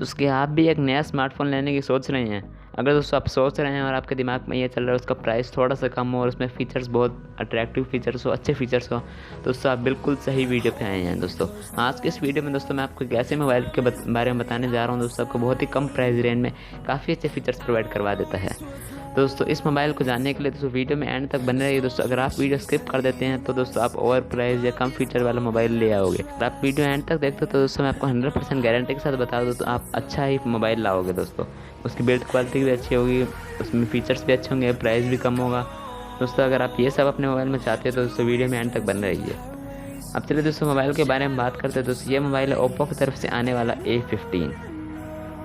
तो उसके आप भी एक नया स्मार्टफोन लेने की सोच रहे हैं, अगर दोस्तों आप सोच रहे हैं और आपके दिमाग में ये चल रहा है उसका प्राइस थोड़ा सा कम हो और उसमें फ़ीचर्स बहुत अट्रैक्टिव फीचर्स हो, अच्छे फीचर्स हो, तो दोस्तों आप बिल्कुल सही वीडियो पे आए हैं। दोस्तों आज के इस वीडियो में दोस्तों मैं आपको एक ऐसे मोबाइल के बारे में बताने जा रहा हूँ दोस्तों, आपको बहुत ही कम प्राइस रेंज में काफ़ी अच्छे फीचर्स प्रोवाइड करवा देता है। दोस्तों इस मोबाइल को जानने के लिए दोस्तों वीडियो में एंड तक बने रहिए दोस्तों। अगर आप वीडियो स्किप कर देते हैं तो दोस्तों आप ओवर प्राइस या कम फीचर वाला मोबाइल ले आओगे। अगर आप वीडियो एंड तक देखते हो तो दोस्तों मैं आपको 100% गारंटी के साथ बता दूँ तो आप अच्छा ही मोबाइल लाओगे दोस्तों। उसकी बिल्ड क्वालिटी भी अच्छी होगी, उसमें फीचर्स भी अच्छे होंगे, प्राइस भी कम होगा। दोस्तों अगर आप ये सब अपने मोबाइल में चाहते हैं तो दोस्तों वीडियो में एंड तक बने रहिए। अब चलिए दोस्तों मोबाइल के बारे में बात करते हैं। दोस्तों ये मोबाइल है ओप्पो की तरफ से आने वाला A15।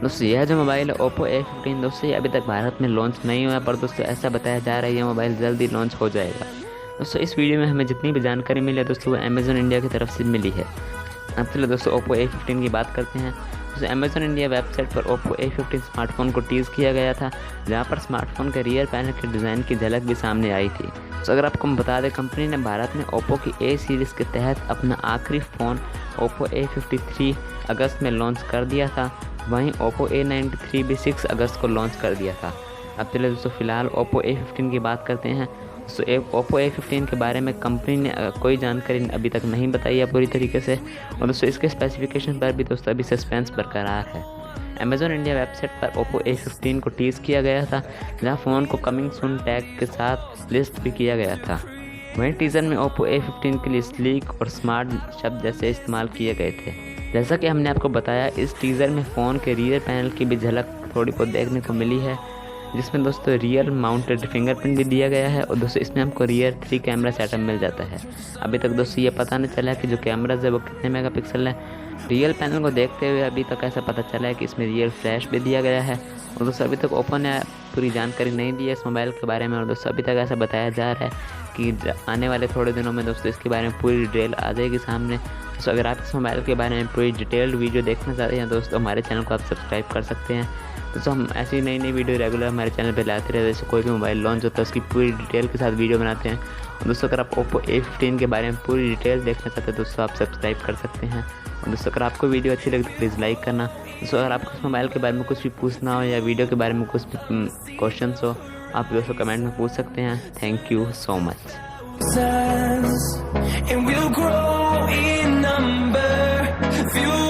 दोस्तों यह जो मोबाइल है ओप्पो A15 दोस्तों ये अभी तक भारत में लॉन्च नहीं हुआ, पर दोस्तों ऐसा बताया जा रहा है ये मोबाइल जल्दी लॉन्च हो जाएगा। दोस्तों इस वीडियो में हमें जितनी भी जानकारी मिली है दोस्तों वो अमेज़न इंडिया की तरफ से मिली है। अब चलिए दोस्तों ओप्पो A15 की बात करते हैं। दोस्तों अमेज़न इंडिया वेबसाइट पर ओप्पो A15 स्मार्टफोन को टीज़ किया गया था, जहां पर स्मार्टफोन के रियर पैनल के डिज़ाइन की झलक भी सामने आई थी। तो अगर आपको बता दें कंपनी ने भारत में ओप्पो की A सीरीज़ के तहत अपना आखिरी फ़ोन ओप्पो A53 अगस्त में लॉन्च कर दिया था, वहीं ओप्पो A93 भी 6 अगस्त को लॉन्च कर दिया था। अब चलिए दोस्तों फिलहाल ओप्पो A15 की बात करते हैं। दोस्तों ओप्पो A15 के बारे में कंपनी ने कोई जानकारी अभी तक नहीं बताई है पूरी तरीके से, और दोस्तों इसके स्पेसिफिकेशन पर भी दोस्तों अभी सस्पेंस बरकरार है। अमेज़न इंडिया वेबसाइट पर ओप्पो A15 को टीज़ किया गया था, जहां फ़ोन को कमिंग सून टैग के साथ लिस्ट भी किया गया था। वहीं टीज़र में ओप्पो A15 के लिए स्लीक और स्मार्ट शब्द जैसे इस्तेमाल किए गए थे। जैसा कि हमने आपको बताया इस टीज़र में फ़ोन के रियर पैनल की भी झलक थोड़ी बहुत देखने को मिली है, जिसमें दोस्तों रियर माउंटेड फिंगरप्रिंट भी दिया गया है, और दोस्तों इसमें हमको रियर 3 कैमरा सेटअप मिल जाता है। अभी तक दोस्तों ये पता नहीं चला है कि जो कैमराज है वो कितने मेगापिक्सल है। रियल पैनल को देखते हुए अभी तक ऐसा पता चला है कि इसमें रियल फ्लैश भी दिया गया है, और दोस्तों अभी तक ओप्पो ने पूरी जानकारी नहीं दी है इस मोबाइल के बारे में। और दोस्तों अभी तक ऐसा बताया जा रहा है कि आने वाले थोड़े दिनों में दोस्तों इसके बारे में पूरी डिटेल आ जाएगी सामने। दोस्तों अगर आप इस मोबाइल के बारे में पूरी डिटेल्ड वीडियो देखना चाहते हैं दोस्तों हमारे चैनल को आप सब्सक्राइब कर सकते हैं। दोस्तों हम ऐसी नई नई वीडियो रेगुलर हमारे चैनल पे लाते रहते हैं। जैसे कोई भी मोबाइल लॉन्च होता है उसकी पूरी डिटेल के साथ वीडियो बनाते हैं। और दोस्तों अगर आप ओप्पो A15 के बारे में पूरी डिटेल देखना चाहते हैं दोस्तों आप सब्सक्राइब कर सकते हैं। और दोस्तों अगर आपको वीडियो अच्छी लगे तो प्लीज़ लाइक करना। दोस्तों अगर आपको इस मोबाइल के बारे में कुछ भी पूछना हो या वीडियो के बारे में कुछ भी क्वेश्चंस हो आप दोस्तों कमेंट में पूछ सकते हैं। Thank you so much. And we'll grow in number.